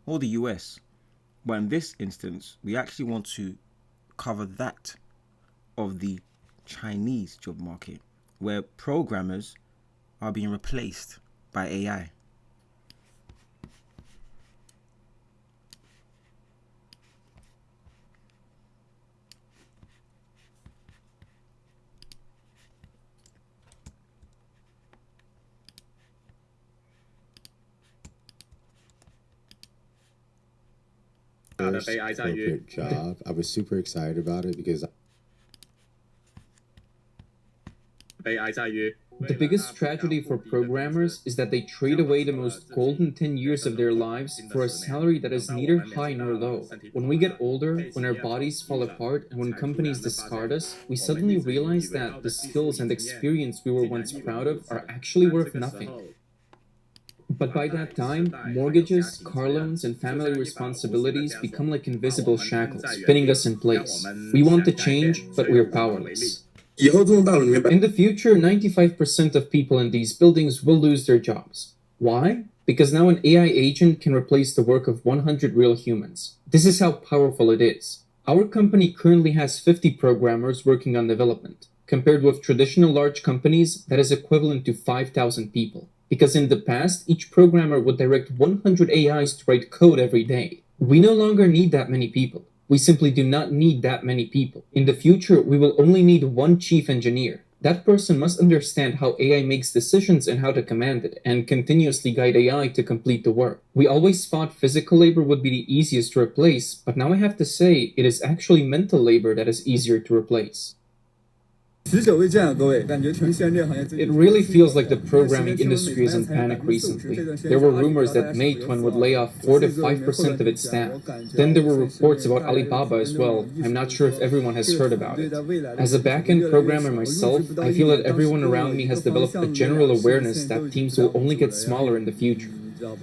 or the US. But in this instance, we actually want to cover that of the Chinese job market, where programmers are being replaced by AI. First corporate job. I was super excited about it because the biggest tragedy for programmers is that they trade away the most golden 10 years of their lives for a salary that is neither high nor low. When we get older, when our bodies fall apart, and when companies discard us, we suddenly realize that the skills and experience we were once proud of are actually worth nothing. But by that time, mortgages, car loans, and family responsibilities become like invisible shackles, pinning us in place. We want to change, but we're powerless. In the future, 95% of people in these buildings will lose their jobs. Why? Because now an AI agent can replace the work of 100 real humans. This is how powerful it is. Our company currently has 50 programmers working on development. Compared with traditional large companies, that is equivalent to 5,000 people. Because in the past, each programmer would direct 100 AIs to write code every day. We no longer need that many people. We simply do not need that many people. In the future, we will only need one chief engineer. That person must understand how AI makes decisions and how to command it, and continuously guide AI to complete the work. We always thought physical labor would be the easiest to replace, but now I have to say, it is actually mental labor that is easier to replace. It really feels like the programming industry is in panic recently. There were rumors that Meituan would lay off 4 to 5% of its staff. Then there were reports about Alibaba as well. I'm not sure if everyone has heard about it. As a back-end programmer myself, I feel that everyone around me has developed a general awareness that teams will only get smaller in the future.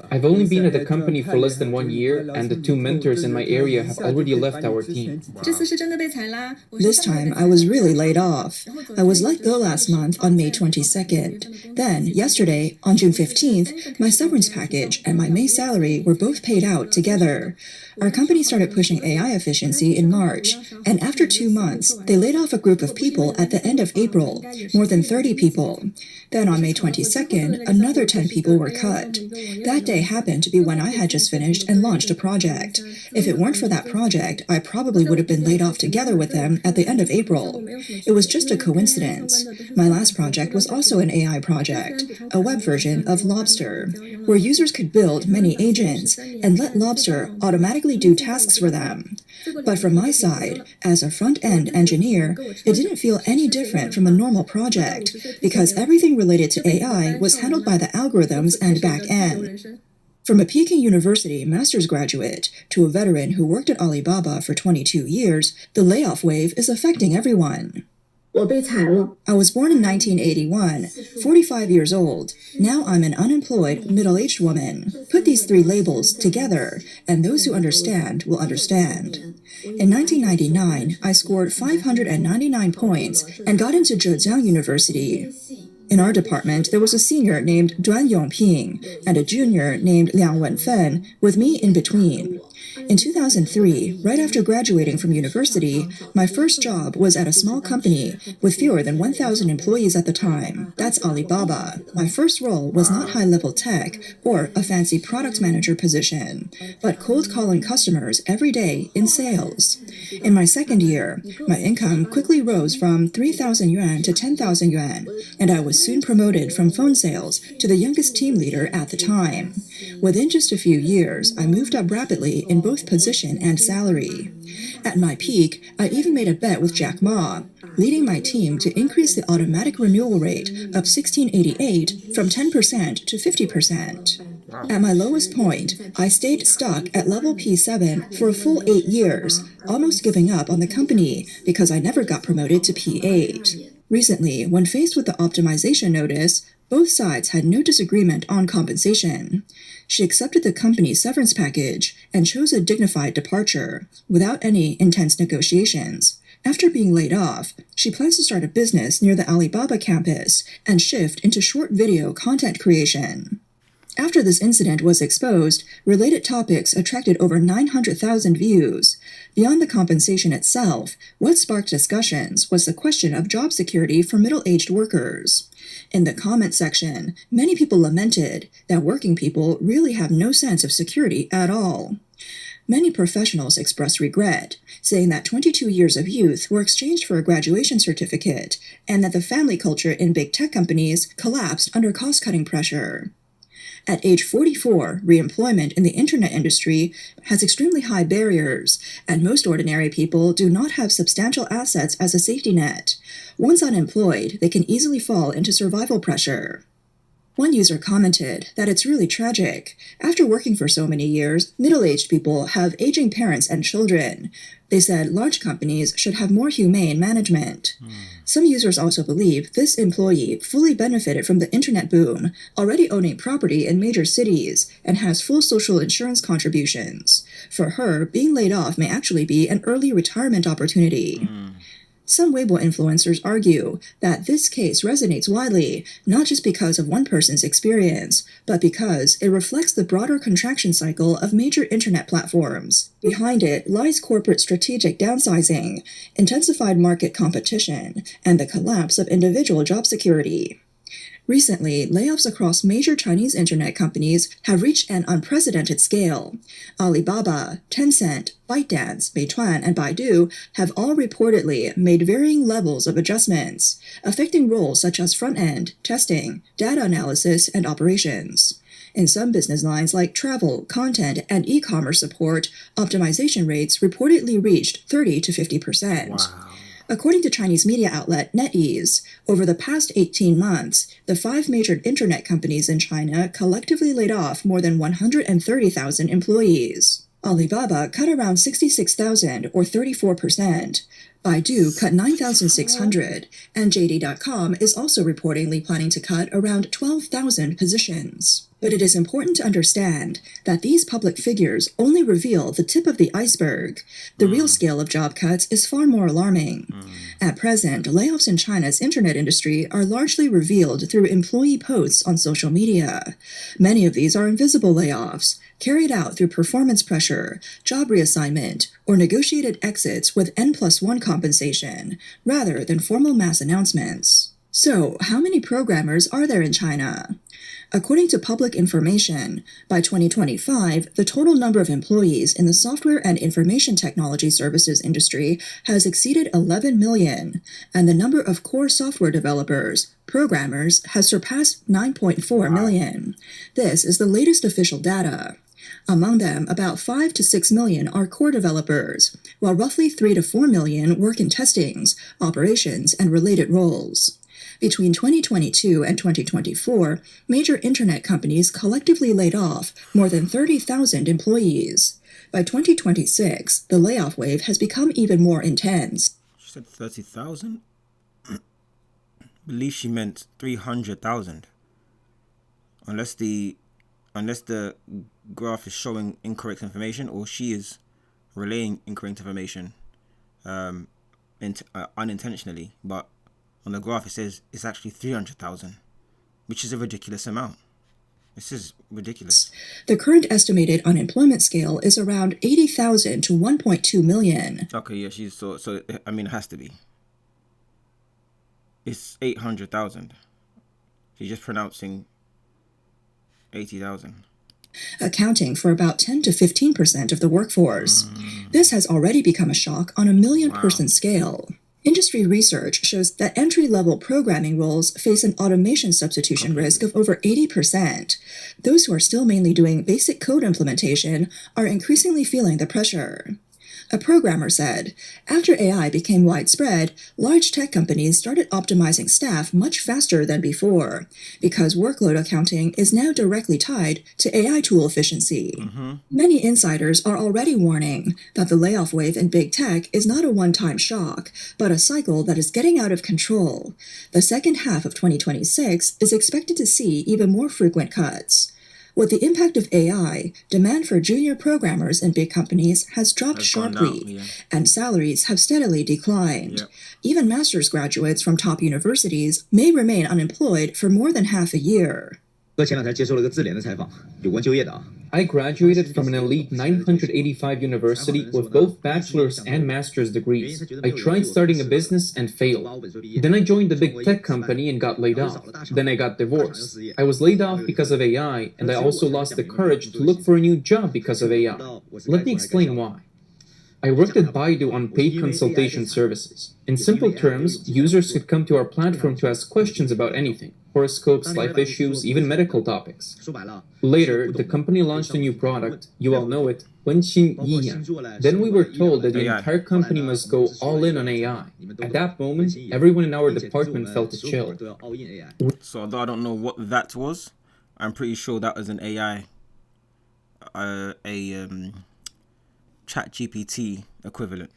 I've only been at the company for less than 1 year, and the 2 mentors in my area have already left our team. This time, I was really laid off. I was let go last month on May 22nd. Then, yesterday, on June 15th, my severance package and my May salary were both paid out together. Our company started pushing AI efficiency in March, and after 2 months, they laid off a group of people at the end of April, more than 30 people. Then on May 22nd, another 10 people were cut. That day happened to be when I had just finished and launched a project. If it weren't for that project, I probably would have been laid off together with them at the end of April. It was just a coincidence. My last project was also an AI project, a web version of Lobster, where users could build many agents and let Lobster automatically do tasks for them. But from my side, as a front-end engineer, it didn't feel any different from a normal project, because everything related to AI was handled by the algorithms and back-end. From a Peking University master's graduate to a veteran who worked at Alibaba for 22 years, the layoff wave is affecting everyone. I was born in 1981, 45 years old. Now I'm an unemployed, middle-aged woman. Put these 3 labels together, and those who understand will understand. In 1999, I scored 599 points and got into Zhejiang University. In our department, there was a senior named Duan Yongping and a junior named Liang Wenfen, with me in between. In 2003, right after graduating from university, my first job was at a small company with fewer than 1,000 employees at the time. That's Alibaba. My first role was not high-level tech or a fancy product manager position, but cold calling customers every day in sales. In my second year, my income quickly rose from 3,000 yuan to 10,000 yuan, and I was soon promoted from phone sales to the youngest team leader at the time. Within just a few years, I moved up rapidly in both position and salary. At my peak, I even made a bet with Jack Ma, leading my team to increase the automatic renewal rate of 1688 from 10% to 50%. At my lowest point, I stayed stuck at level P7 for a full 8 years, almost giving up on the company because I never got promoted to P8. Recently, when faced with the optimization notice, both sides had no disagreement on compensation. She accepted the company's severance package and chose a dignified departure, without any intense negotiations. After being laid off, she plans to start a business near the Alibaba campus and shift into short video content creation. After this incident was exposed, related topics attracted over 900,000 views. Beyond the compensation itself, what sparked discussions was the question of job security for middle-aged workers. In the comment section, many people lamented that working people really have no sense of security at all. Many professionals expressed regret, saying that 22 years of youth were exchanged for a graduation certificate, and that the family culture in big tech companies collapsed under cost-cutting pressure. At age 44, reemployment in the internet industry has extremely high barriers, and most ordinary people do not have substantial assets as a safety net. Once unemployed, they can easily fall into survival pressure. One user commented that it's really tragic. After working for so many years, middle-aged people have aging parents and children. They said large companies should have more humane management. Some users also believe this employee fully benefited from the internet boom, already owning property in major cities, and has full social insurance contributions. For her, being laid off may actually be an early retirement opportunity. Some Weibo influencers argue that this case resonates widely, not just because of one person's experience, but because it reflects the broader contraction cycle of major internet platforms. Behind it lies corporate strategic downsizing, intensified market competition, and the collapse of individual job security. Recently, layoffs across major Chinese internet companies have reached an unprecedented scale. Alibaba, Tencent, ByteDance, Meituan, and Baidu have all reportedly made varying levels of adjustments, affecting roles such as front-end, testing, data analysis, and operations. In some business lines like travel, content, and e-commerce support, optimization rates reportedly reached 30 to 50%. Wow. According to Chinese media outlet NetEase, over the past 18 months, the 5 major internet companies in China collectively laid off more than 130,000 employees. Alibaba cut around 66,000, or 34%. Baidu cut 9,600, and JD.com is also reportedly planning to cut around 12,000 positions. But it is important to understand that these public figures only reveal the tip of the iceberg. The real scale of job cuts is far more alarming. At present, layoffs in China's internet industry are largely revealed through employee posts on social media. Many of these are invisible layoffs, carried out through performance pressure, job reassignment, or negotiated exits with N+1 compensation, rather than formal mass announcements. So, how many programmers are there in China? According to public information, by 2025, the total number of employees in the software and information technology services industry has exceeded 11 million, and the number of core software developers, programmers, has surpassed 9.4 million. This is the latest official data. Among them, about 5 to 6 million are core developers, while roughly 3 to 4 million work in testings, operations, and related roles. Between 2022 and 2024, major internet companies collectively laid off more than 30,000 employees. By 2026, the layoff wave has become even more intense. She said 30,000? I believe she meant 300,000. Unless the graph is showing incorrect information, or she is relaying incorrect information unintentionally, but on the graph it says it's actually 300,000, which is a ridiculous amount. This is ridiculous. The current estimated unemployment scale is around 80,000 to 1.2 million. Okay, yeah, she's so I mean, it has to be. It's 800,000. She's just pronouncing 80,000. Accounting for about 10 to 15% of the workforce. This has already become a shock on a million-person scale. Industry research shows that entry-level programming roles face an automation substitution risk of over 80%. Those who are still mainly doing basic code implementation are increasingly feeling the pressure. A programmer said, after AI became widespread, large tech companies started optimizing staff much faster than before, because workload accounting is now directly tied to AI tool efficiency. Many insiders are already warning that the layoff wave in big tech is not a one-time shock, but a cycle that is getting out of control. The second half of 2026 is expected to see even more frequent cuts. With the impact of AI, demand for junior programmers in big companies has dropped sharply, and salaries have steadily declined. Even master's graduates from top universities may remain unemployed for more than half a year. I graduated from an elite 985 university with both bachelor's and master's degrees. I tried starting a business and failed. Then I joined a big tech company and got laid off. Then I got divorced. I was laid off because of AI, and I also lost the courage to look for a new job because of AI. Let me explain why. I worked at Baidu on paid consultation services. In simple terms, users could come to our platform to ask questions about anything: horoscopes, life issues, even medical topics. Later, the company launched a new product, you all know it, Wenxin Yiyan. Then we were told that the entire company must go all in on AI. At that moment, everyone in our department felt a chill. So although I don't know what that was, I'm pretty sure that was an AI, ChatGPT equivalent.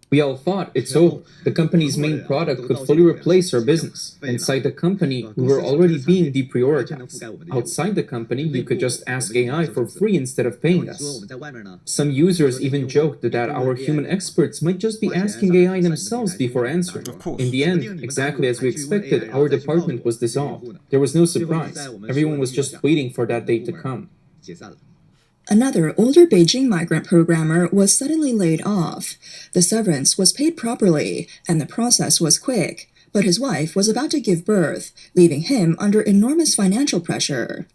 We all thought, it's over. The company's main product could fully replace our business. Inside the company, we were already being deprioritized. Outside the company, you could just ask AI for free instead of paying us. Some users even joked that our human experts might just be asking AI themselves before answering. Of course. In the end, exactly as we expected, our department was dissolved. There was no surprise. Everyone was just waiting for that day to come. Another older Beijing migrant programmer was suddenly laid off. The severance was paid properly, and the process was quick, but his wife was about to give birth, leaving him under enormous financial pressure.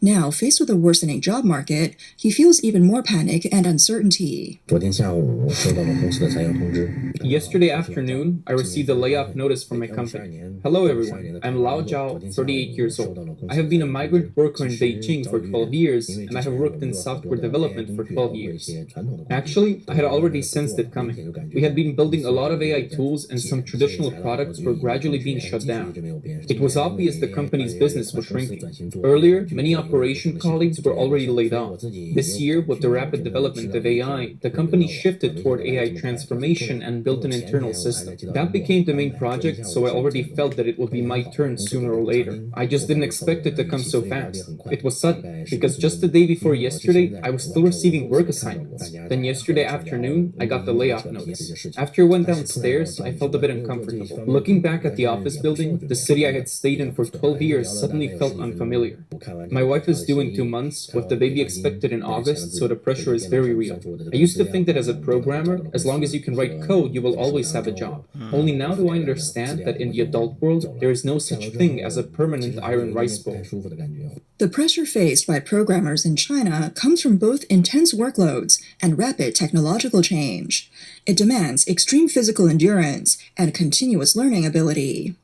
Now, faced with a worsening job market, he feels even more panic and uncertainty. Yesterday afternoon, I received a layoff notice from my company. Hello everyone, I'm Lao Zhao, 38 years old. I have been a migrant worker in Beijing for 12 years, and I have worked in software development for 12 years. Actually, I had already sensed it coming. We had been building a lot of AI tools, and some traditional products were gradually being shut down. It was obvious the company's business was shrinking. Earlier, many operation colleagues were already laid off. This year, with the rapid development of AI, the company shifted toward AI transformation and built an internal system. That became the main project, so I already felt that it would be my turn sooner or later. I just didn't expect it to come so fast. It was sudden, because just the day before yesterday, I was still receiving work assignments. Then yesterday afternoon, I got the layoff notice. After I went downstairs, I felt a bit uncomfortable. Looking back at the office building, the city I had stayed in for 12 years suddenly felt unfamiliar. My wife is due in 2 months, with the baby expected in August, so the pressure is very real. I used to think that as a programmer, as long as you can write code, you will always have a job. Only now do I understand that in the adult world, there is no such thing as a permanent iron rice bowl. The pressure faced by programmers in China comes from both intense workloads and rapid technological change. It demands extreme physical endurance and continuous learning ability.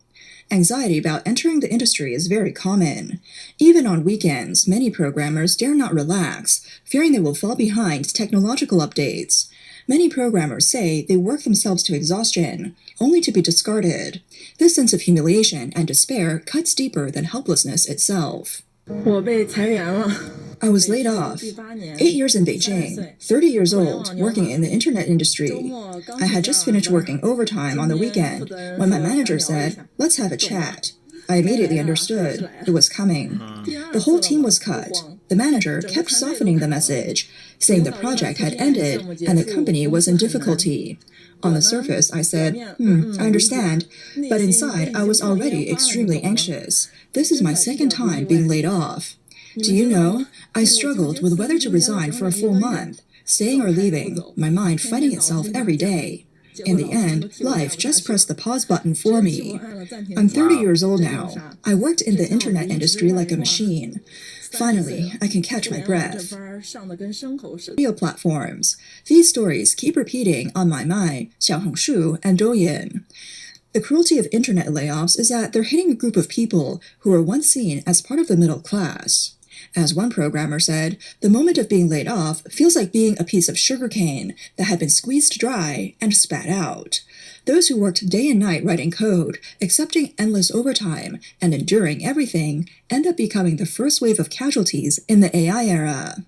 Anxiety about entering the industry is very common. Even on weekends, many programmers dare not relax, fearing they will fall behind technological updates. Many programmers say they work themselves to exhaustion, only to be discarded. This sense of humiliation and despair cuts deeper than helplessness itself. I was laid off. 8 years in Beijing, 30 years old, working in the internet industry. I had just finished working overtime on the weekend when my manager said, "Let's have a chat." I immediately understood it was coming. The whole team was cut. The manager kept softening the message, saying the project had ended and the company was in difficulty. On the surface, I said, I understand, but inside I was already extremely anxious. This is my second time being laid off. Do you know, I struggled with whether to resign for a full month, staying or leaving, my mind fighting itself every day. In the end, life just pressed the pause button for me. I'm 30 years old now. I worked in the internet industry like a machine. Finally, I can catch my breath. Video platforms. These stories keep repeating on Maimai, Xiaohongshu, and Douyin. The cruelty of internet layoffs is that they're hitting a group of people who were once seen as part of the middle class. As one programmer said, the moment of being laid off feels like being a piece of sugarcane that had been squeezed dry and spat out. Those who worked day and night writing code, accepting endless overtime, and enduring everything end up becoming the first wave of casualties in the AI era.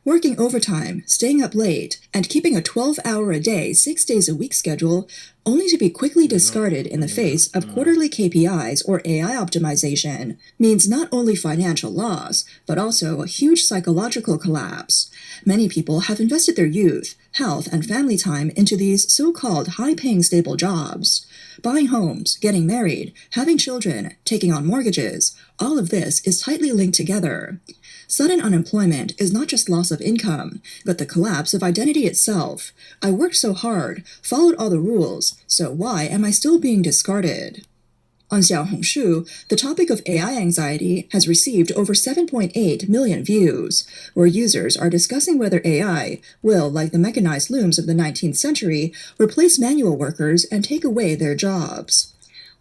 Working overtime, staying up late, and keeping a 12-hour-a-day, 6 days a week schedule, only to be quickly discarded in the face of quarterly KPIs or AI optimization, means not only financial loss, but also a huge psychological collapse. Many people have invested their youth, health, and family time into these so-called high-paying stable jobs. Buying homes, getting married, having children, taking on mortgages, all of this is tightly linked together. Sudden unemployment is not just loss of income, but the collapse of identity itself. I worked so hard, followed all the rules, so why am I still being discarded? On Xiaohongshu, the topic of AI anxiety has received over 7.8 million views, where users are discussing whether AI will, like the mechanized looms of the 19th century, replace manual workers and take away their jobs.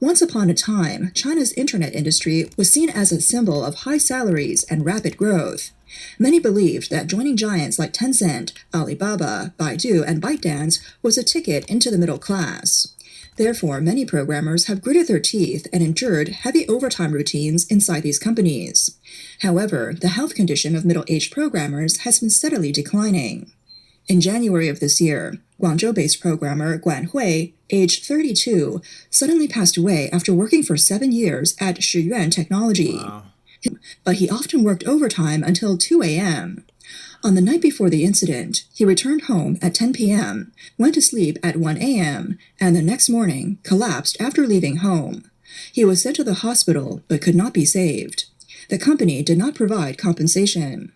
Once upon a time, China's internet industry was seen as a symbol of high salaries and rapid growth. Many believed that joining giants like Tencent, Alibaba, Baidu, and ByteDance was a ticket into the middle class. Therefore, many programmers have gritted their teeth and endured heavy overtime routines inside these companies. However, the health condition of middle-aged programmers has been steadily declining. In January of this year, Guangzhou-based programmer Guan Hui, aged 32, suddenly passed away after working for 7 years at Shiyuan Technology. Wow. But he often worked overtime until 2 a.m. On the night before the incident, he returned home at 10 p.m., went to sleep at 1 a.m., and the next morning collapsed after leaving home. He was sent to the hospital but could not be saved. The company did not provide compensation.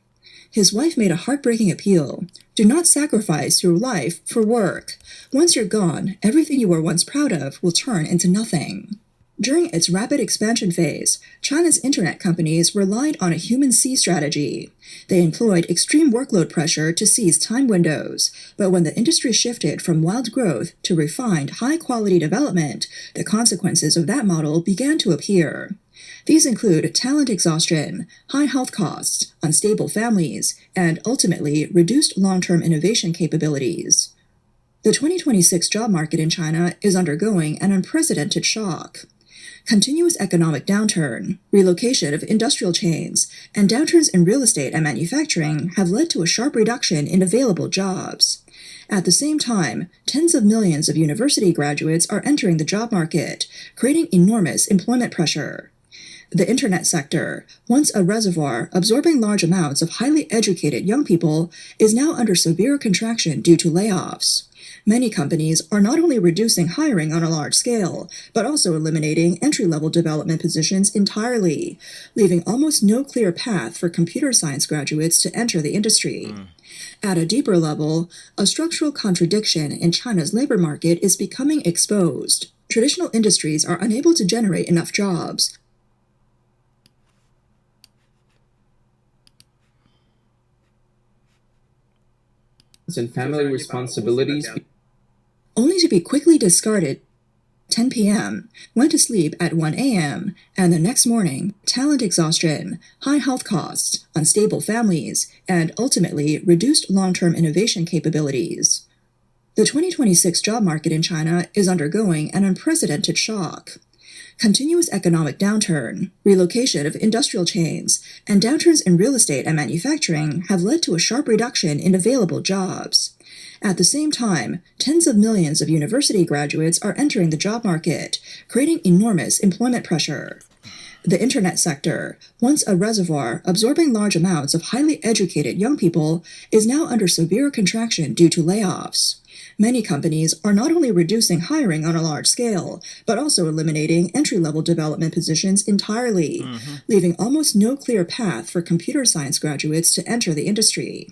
His wife made a heartbreaking appeal. Do not sacrifice your life for work. Once you're gone, everything you were once proud of will turn into nothing. During its rapid expansion phase, China's internet companies relied on a human-see strategy. They employed extreme workload pressure to seize time windows, but when the industry shifted from wild growth to refined, high-quality development, the consequences of that model began to appear. These include talent exhaustion, high health costs, unstable families, and ultimately reduced long-term innovation capabilities. The 2026 job market in China is undergoing an unprecedented shock. Continuous economic downturn, relocation of industrial chains, and downturns in real estate and manufacturing have led to a sharp reduction in available jobs. At the same time, tens of millions of university graduates are entering the job market, creating enormous employment pressure. The internet sector, once a reservoir absorbing large amounts of highly educated young people, is now under severe contraction due to layoffs. Many companies are not only reducing hiring on a large scale, but also eliminating entry-level development positions entirely, leaving almost no clear path for computer science graduates to enter the industry. At a deeper level, a structural contradiction in China's labor market is becoming exposed. Traditional industries are unable to generate enough jobs, and family responsibilities, only to be quickly discarded 10 p.m., went to sleep at 1 a.m., and the next morning, talent exhaustion, high health costs, unstable families, and ultimately reduced long-term innovation capabilities. The 2026 job market in China is undergoing an unprecedented shock. Continuous economic downturn, relocation of industrial chains, and downturns in real estate and manufacturing have led to a sharp reduction in available jobs. At the same time, tens of millions of university graduates are entering the job market, creating enormous employment pressure. The internet sector, once a reservoir absorbing large amounts of highly educated young people, is now under severe contraction due to layoffs. Many companies are not only reducing hiring on a large scale, but also eliminating entry-level development positions entirely, leaving almost no clear path for computer science graduates to enter the industry.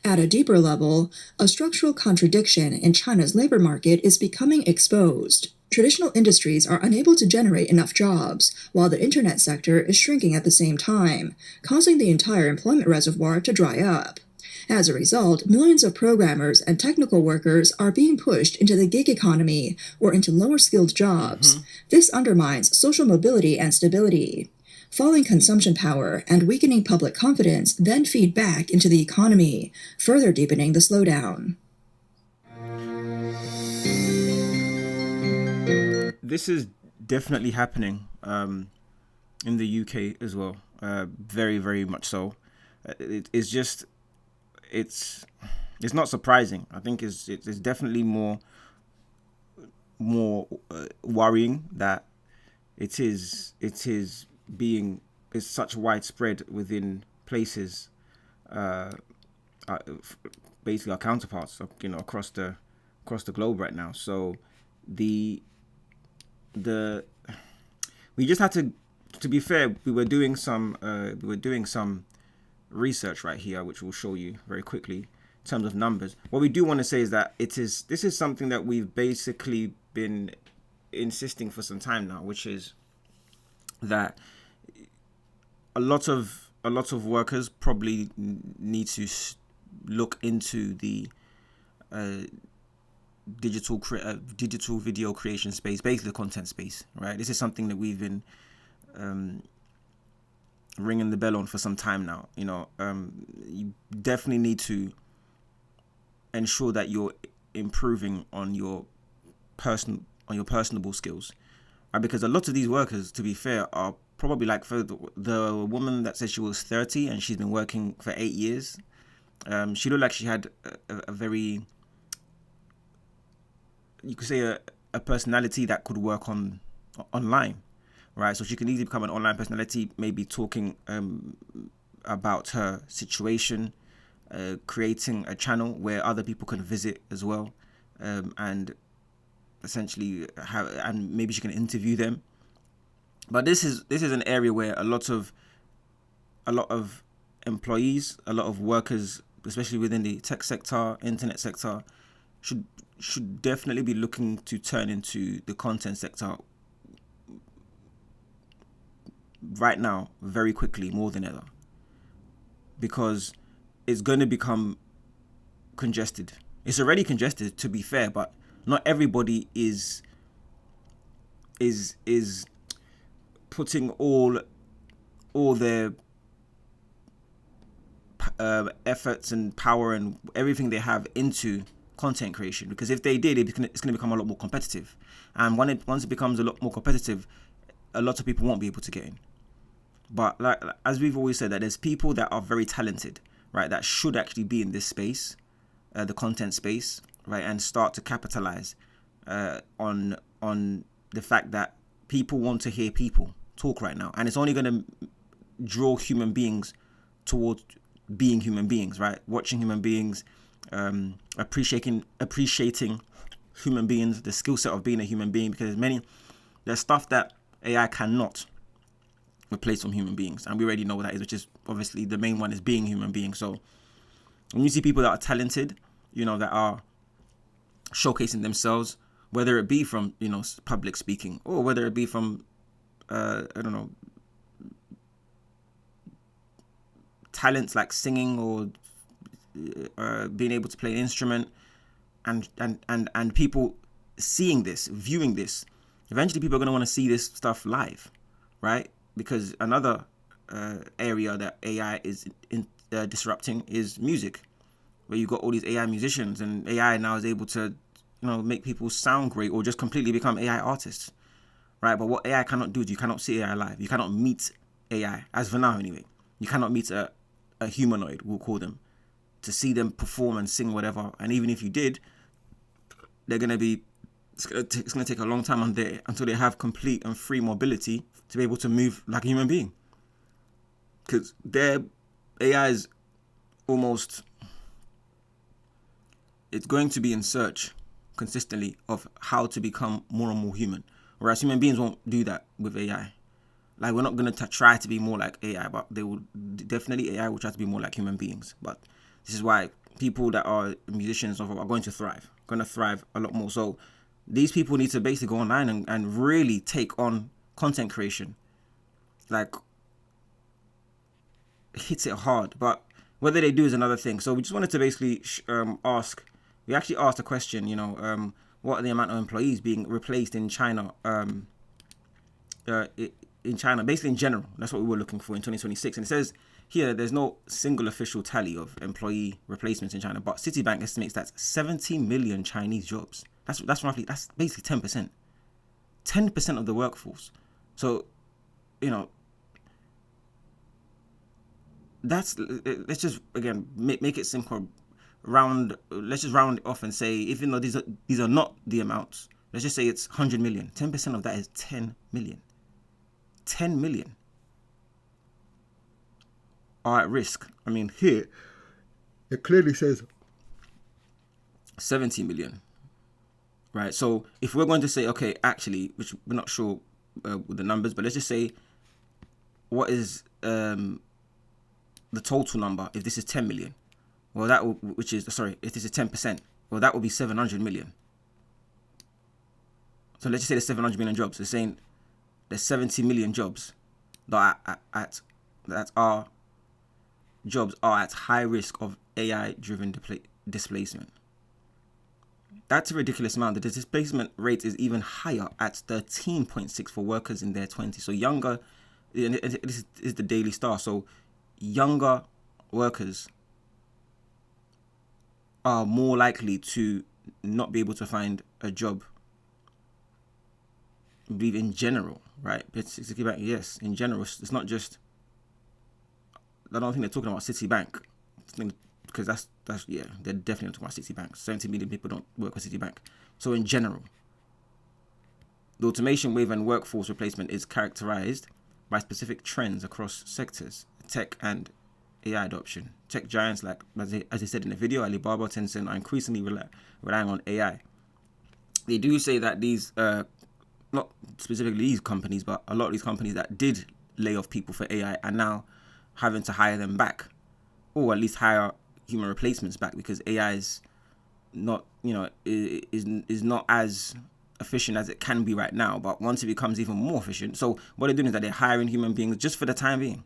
At a deeper level, a structural contradiction in China's labor market is becoming exposed. Traditional industries are unable to generate enough jobs, while the internet sector is shrinking at the same time, causing the entire employment reservoir to dry up. As a result, millions of programmers and technical workers are being pushed into the gig economy or into lower-skilled jobs. This undermines social mobility and stability. Falling consumption power and weakening public confidence then feed back into the economy, further deepening the slowdown. This is definitely happening in the UK as well. Very, very much so. It's just it's not surprising. I think it's definitely more worrying that it's such widespread within places, basically our counterparts, across the globe right now. So we just had to be fair, we were doing some research right here, which we'll show you very quickly in terms of numbers. What we do want to say is that this is something that we've basically been insisting for some time now, which is that a lot of workers probably need to look into the digital video creation space, basically the content space, right? This is something that we've been ringing the bell on for some time now. You definitely need to ensure that you're improving on your personable skills, right? Because a lot of these workers, to be fair, are probably like, for the woman that said she was 30 and she's been working for 8 years. She looked like she had a very, you could say, a personality that could work online, right? So she can easily become an online personality, maybe talking about her situation, creating a channel where other people can visit as well, and essentially and maybe she can interview them. But this is an area where a lot of employees, a lot of workers, especially within the tech sector, internet sector, should definitely be looking to turn into the content sector right now, very quickly, more than ever, because it's going to become congested. It's already congested, to be fair, but not everybody is putting all their efforts and power and everything they have into content creation, because if they did, it's going to become a lot more competitive, and once it becomes a lot more competitive, a lot of people won't be able to get in. But as we've always said, that there's people that are very talented, right, that should actually be in this space, the content space, right, and start to capitalize on the fact that people want to hear people talk right now, and it's only going to draw human beings towards being human beings, right? Watching human beings, appreciating human beings, the skill set of being a human being, because there's stuff that AI cannot replace from human beings, and we already know what that is, which is obviously the main one is being human beings. So when you see people that are talented, that are showcasing themselves, whether it be from public speaking, or whether it be from talents like singing or being able to play an instrument, and people seeing this, viewing this, eventually people are going to want to see this stuff live, right? Because another area that AI is disrupting is music, where you've got all these AI musicians, and AI now is able to make people sound great or just completely become AI artists, right? But what AI cannot do is you cannot see AI live. You cannot meet AI, as for now anyway. You cannot meet a humanoid, we'll call them, to see them perform and sing whatever. And even if you did, it's going to take a long time until they have complete and free mobility to be able to move like a human being. Because their AI is it's going to be in search consistently of how to become more and more human. Whereas human beings won't do that with AI. Like, we're not going to try to be more like AI, but AI will try to be more like human beings. But this is why people that are musicians are going to thrive a lot more. So these people need to basically go online and really take on content creation. Like, hits it hard, but whether they do is another thing. So we just wanted to basically we actually asked a question, what are the amount of employees being replaced in China, basically in general. That's what we were looking for in 2026. And it says here, there's no single official tally of employee replacements in China, but Citibank estimates that's 70 million Chinese jobs. That's basically 10%. 10% of the workforce. So, let's just again make it simple. Let's just round it off and say, even though these are not the amounts, let's just say it's 100 million. 10% of that is 10 million. 10 million are at risk. I mean, here it clearly says 70 million, right? So if we're going to say, okay, actually, which we're not sure with the numbers, but let's just say, what is the total number if this is 10 million? Well, that will, if this is 10%, well, that will be 700 million. So let's just say there's 700 million jobs. They're saying there's 70 million jobs that are jobs are at high risk of AI-driven displacement. That's a ridiculous amount. The displacement rate is even higher at 13.6 for workers in their 20s. So younger, this is the Daily Star. So younger workers are more likely to not be able to find a job. I believe in general, right? Yes, in general, it's not just. I don't think they're talking about Citibank, because that's they're definitely not talking about Citibank. 70 million people don't work for Citibank. So in general, the automation wave and workforce replacement is characterized by specific trends across sectors, tech and AI adoption. Tech giants like, as I said in the video, Alibaba, Tencent are increasingly relying on AI. They do say that these, not specifically these companies, but a lot of these companies that did lay off people for AI are now having to hire them back, or at least hire human replacements back, because AI is not, is not as efficient as it can be right now. But once it becomes even more efficient, so what they're doing is that they're hiring human beings just for the time being,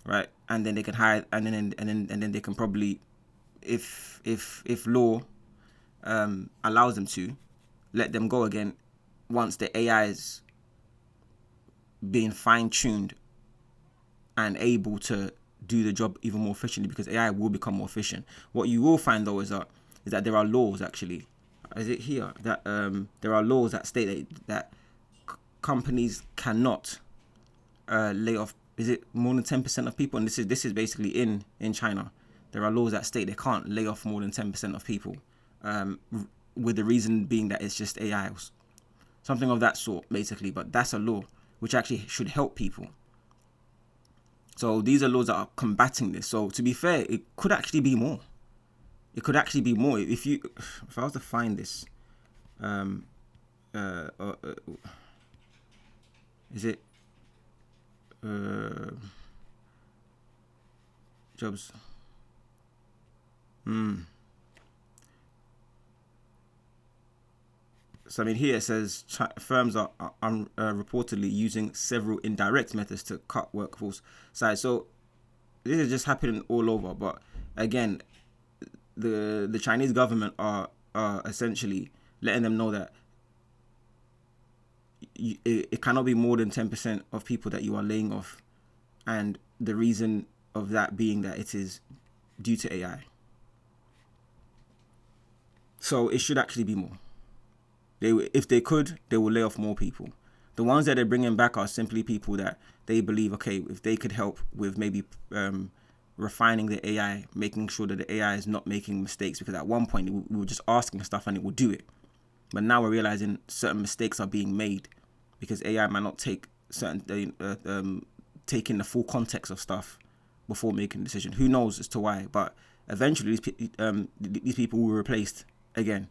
right? And then they can hire, and then they can probably, if law allows them to, let them go again once the AI is being fine-tuned and able to do the job even more efficiently, because AI will become more efficient. What you will find though is that there are laws, actually. Is it here that there are laws that state that companies cannot lay off, is it more than 10% of people? And this is basically in China. There are laws that state they can't lay off more than 10% of people, with the reason being that it's just AI, something of that sort, basically. But that's a law which actually should help people. So these are laws that are combating this. So to be fair, it could actually be more. It could actually be more. If I was to find this, is it jobs? So I mean, here it says firms are reportedly using several indirect methods to cut workforce size. So this is just happening all over. But again, the Chinese government are essentially letting them know that it cannot be more than 10% of people that you are laying off, and the reason of that being that it is due to AI. So it should actually be more. If they could, they will lay off more people. The ones that they're bringing back are simply people that they believe, okay, if they could help with maybe refining the AI, making sure that the AI is not making mistakes, because at one point we were just asking stuff and it would do it. But now we're realizing certain mistakes are being made because AI might not take taking the full context of stuff before making a decision. Who knows as to why? But eventually these people will be replaced again,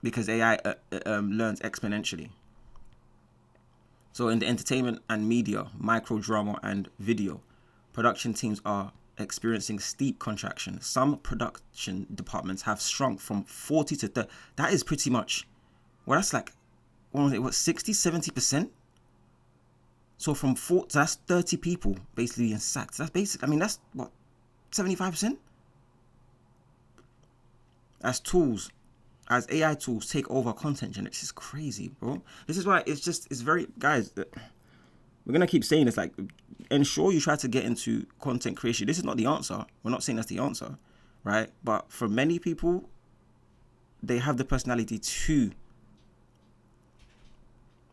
because AI learns exponentially. So in the entertainment and media, micro drama and video, production teams are experiencing steep contraction. Some production departments have shrunk from 40 to 30. That is pretty much, well, that's like, what, 60, 70%? So from 40, so that's 30 people basically being sacked. That's basic. I mean, that's what, 75%? As tools, as AI tools take over content generation. This is crazy, bro. This is why it's very, guys, we're going to keep saying this, like, ensure you try to get into content creation. This is not the answer. We're not saying that's the answer, right? But for many people, they have the personality to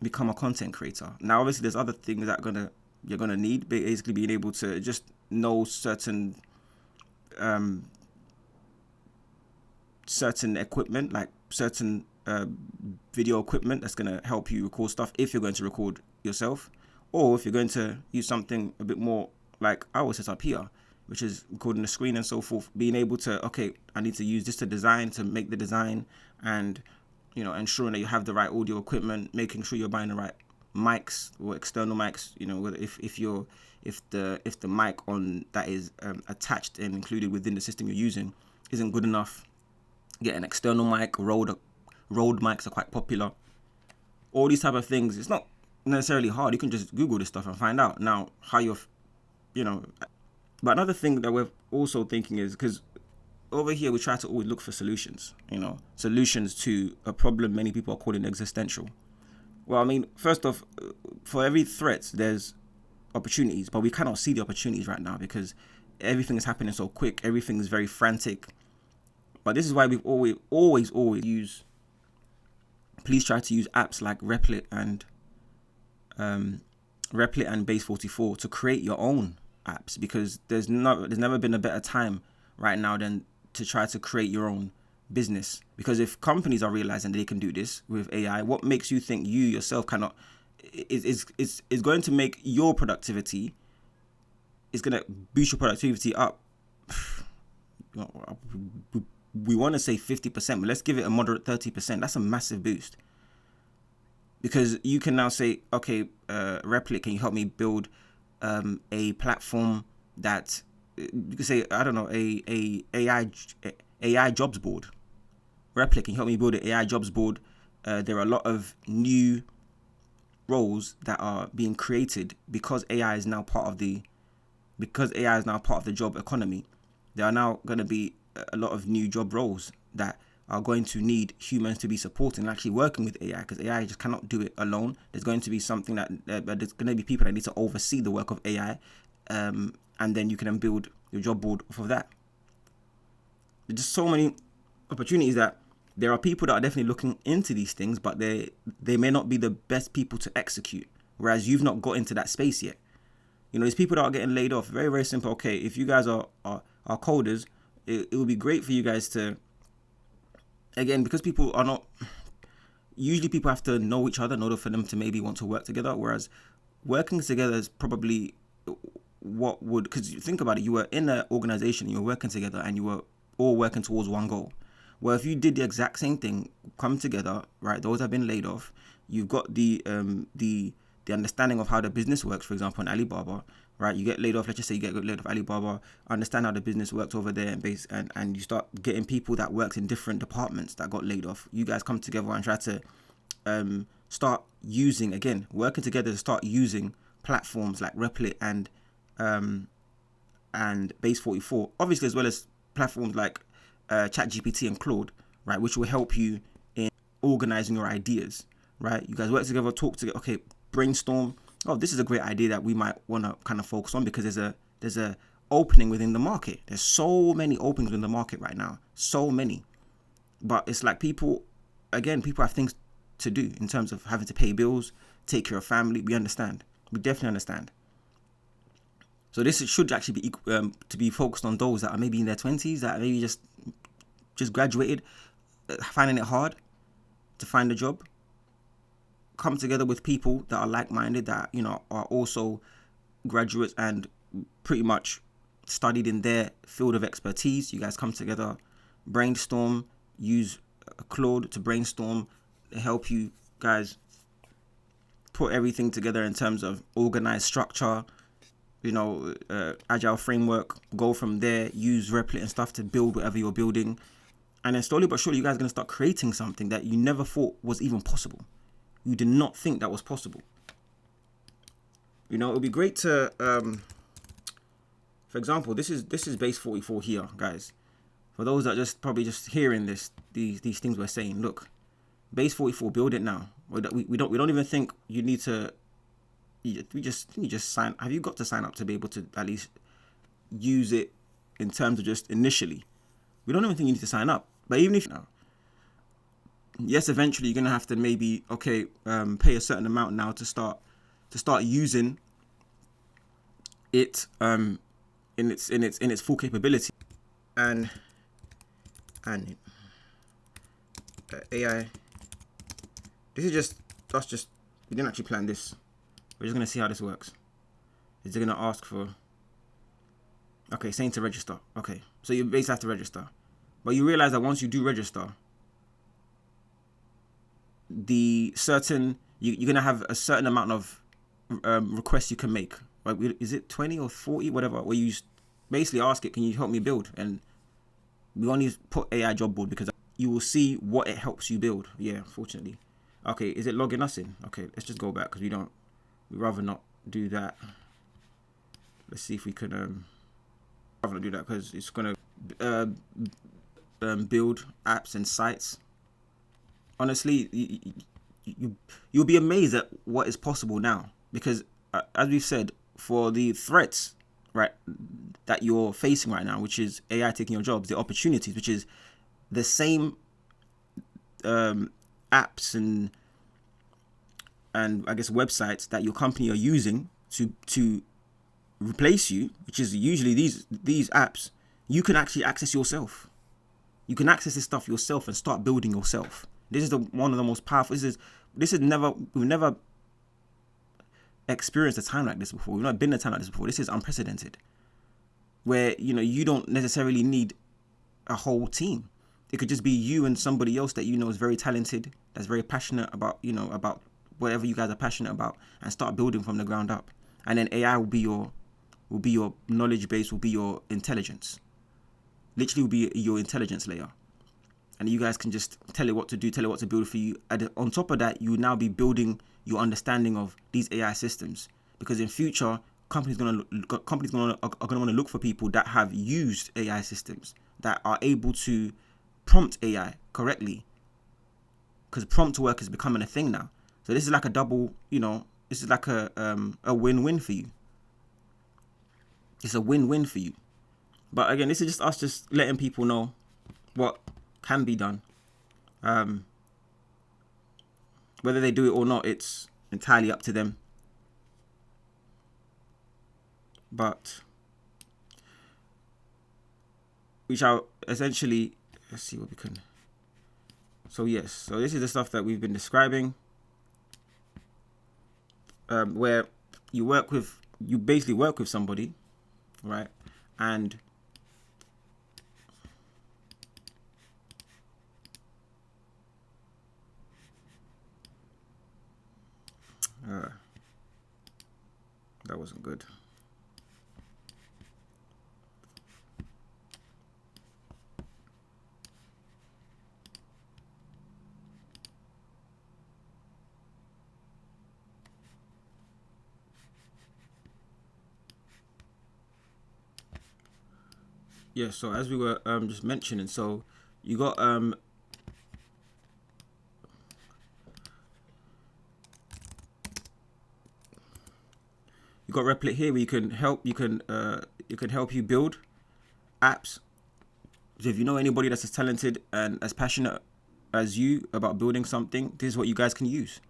become a content creator. Now, obviously, there's other things that you're gonna need, basically being able to just know certain certain equipment, like certain video equipment that's going to help you record stuff if you're going to record yourself, or if you're going to use something a bit more like I will set up here, which is recording the screen and so forth, being able to, okay, I need to use this to design, to make the design, and, you know, ensuring that you have the right audio equipment, making sure you're buying the right mics or external mics, you know, if the mic on that is attached and included within the system you're using isn't good enough, get an external mic. Rode mics are quite popular. All these type of things, it's not necessarily hard. You can just Google this stuff and find out now how you're, you know. But another thing that we're also thinking is, because over here we try to always look for solutions, you know, solutions to a problem many people are calling existential. Well, I mean, first off, for every threat there's opportunities, but we cannot see the opportunities right now because everything is happening so quick. Everything is very frantic. But this is why we've always use. Please try to use apps like Replit and Base44 to create your own apps, because there's never been a better time right now than to try to create your own business. Because if companies are realizing they can do this with AI, what makes you think you yourself cannot? Is going to make your productivity. It's going to boost your productivity up. We want to say 50%, but let's give it a moderate 30%. That's a massive boost. Because you can now say, okay, Replit, can you help me build a platform that, you can say, I don't know, a AI jobs board. Replit, can you help me build an AI jobs board? There are a lot of new roles that are being created because AI is now part of the job economy. There are now going to be a lot of new job roles that are going to need humans to be supporting and actually working with AI, because AI just cannot do it alone. There's going to be something that there's going to be people that need to oversee the work of AI, and then you can then build your job board off of that. There's just so many opportunities that there are people that are definitely looking into these things, but they may not be the best people to execute, whereas you've not got into that space yet. You know, there's people that are getting laid off. Very, very simple. Okay, if you guys are coders, it would be great for you guys to, again, because people are not, usually people have to know each other in order for them to maybe want to work together, whereas working together is probably what would, because you think about it, you were in an organization, you were working together and you were all working towards one goal. Well, if you did the exact same thing, come together, right, those have been laid off, you've got the understanding of how the business works, for example, in Alibaba, right? You get laid off, let's just say you get laid off Alibaba, understand how the business works over there, and you start getting people that worked in different departments that got laid off. You guys come together and try to start using, again, working together to start using platforms like Replit and Base44, obviously, as well as platforms like ChatGPT and Claude, right, which will help you in organizing your ideas, right? You guys work together, talk together, okay, brainstorm. Oh, this is a great idea that we might want to kind of focus on, because there's a opening within the market. There's so many openings in the market right now, so many. But it's like people have things to do in terms of having to pay bills, take care of family. We understand. We definitely understand. So this should actually be to be focused on those that are maybe in their 20s, that maybe just graduated, finding it hard to find a job. Come together with people that are like-minded, that, you know, are also graduates and pretty much studied in their field of expertise. You guys come together, brainstorm, use Claude to brainstorm, help you guys put everything together in terms of organized structure, you know, agile framework. Go from there, use Replit and stuff to build whatever you're building, and then slowly but surely you guys are going to start creating something that you never thought was even possible. You did not think that was possible. You know, it would be great to, for example, this is Base44 here, guys. For those that probably just hearing these things we're saying, look, Base44, build it now. We don't even think you need to. You just sign. Have you got to sign up to be able to at least use it in terms of just initially? We don't even think you need to sign up. But even if now, yes, eventually you're gonna have to maybe pay a certain amount now to start using it in its full capability. And AI. This is just us. Just we didn't actually plan this. We're just gonna see how this works. Is it gonna ask for? Okay, saying to register. Okay, so you basically have to register, but you realize that once you do register, you're gonna have a certain amount of requests you can make. Like, is it 20 or 40, whatever? Where you basically ask it, can you help me build? And we only put AI job board because you will see what it helps you build. Yeah, fortunately. Okay, is it logging us in? Okay, let's just go back because we'd rather not do that. Let's see if we can rather not do that because it's gonna build apps and sites. Honestly, you'll be amazed at what is possible now, because as we've said, for the threats, right, that you're facing right now, which is AI taking your jobs, the opportunities, which is the same apps and I guess websites that your company are using to replace you, which is usually these apps, you can actually access yourself. You can access this stuff yourself and start building yourself. This is one of the most powerful. We've never experienced a time like this before. We've not been in a time like this before. This is unprecedented, where you don't necessarily need a whole team. It could just be you and somebody else that is very talented, that's very passionate about about whatever you guys are passionate about, and start building from the ground up. And then AI will be your knowledge base, will be your intelligence. Literally will be your intelligence layer. And you guys can just tell it what to do, tell it what to build for you. And on top of that, you will now be building your understanding of these AI systems. Because in future, companies are going to want to look for people that have used AI systems, that are able to prompt AI correctly. Because prompt work is becoming a thing now. So this is like a double, this is like a win-win for you. It's a win-win for you. But again, this is just us just letting people know what can be done. Whether they do it or not, it's entirely up to them. But we shall essentially, let's see what we can. So yes, so this is the stuff that we've been describing, where you basically work with somebody, right? And that wasn't good. Yeah, so as we were just mentioning, so you got Replit here, where you can help you build apps. So if you know anybody that's as talented and as passionate as you about building something, this is what you guys can use.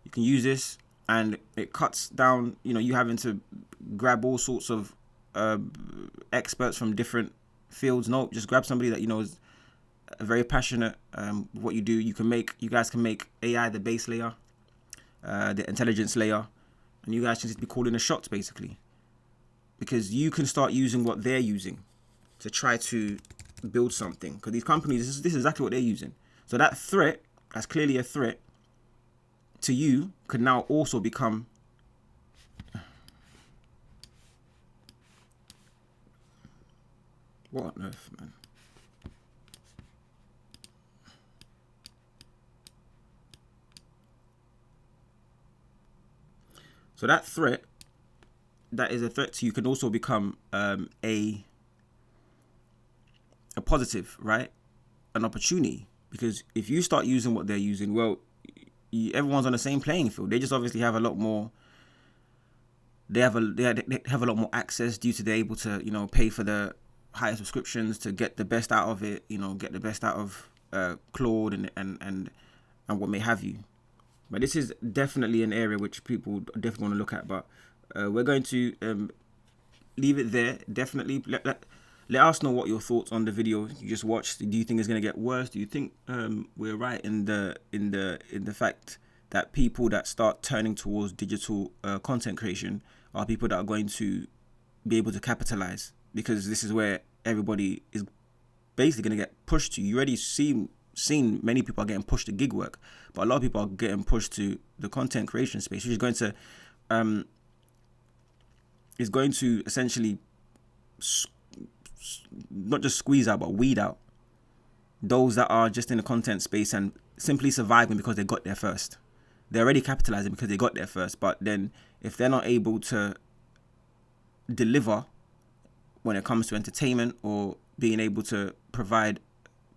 You can use this, and it cuts down, you having to grab all sorts of experts from different fields. No, just grab somebody that is very passionate what you do. You guys can make AI the base layer, the intelligence layer, and you guys can just be calling the shots basically, because you can start using what they're using to try to build something. Because these companies, this is exactly what they're using. So that threat, that's clearly a threat to you, could now also become what on earth, man? So that threat, that is a threat to you, can also become a positive, right? An opportunity. Because if you start using what they're using, well, everyone's on the same playing field. They just obviously have a lot more. They have a lot more access due to they're able to pay for the higher subscriptions to get the best out of it. Get the best out of Claude and what may have you. But this is definitely an area which people definitely want to look at. But we're going to leave it there. Definitely let us know what your thoughts on the video you just watched. Do you think it's gonna get worse? Do you think we're right in the fact that people that start turning towards digital content creation are people that are going to be able to capitalize? Because this is where everybody is basically going to get pushed to. You already seen many people are getting pushed to gig work, but a lot of people are getting pushed to the content creation space, which is going to essentially not just squeeze out but weed out those that are just in the content space and simply surviving because they got there first. They're already capitalizing because they got there first, but then if they're not able to deliver when it comes to entertainment or being able to provide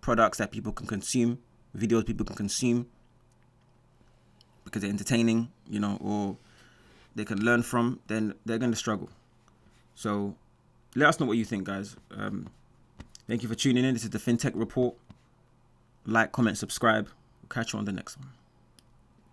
products that people can consume, videos people can consume because they're entertaining, or they can learn from, then they're going to struggle. So let us know what you think, guys. Thank you for tuning in. This is the FinTech Report. Like, comment, subscribe. We'll catch you on the next one.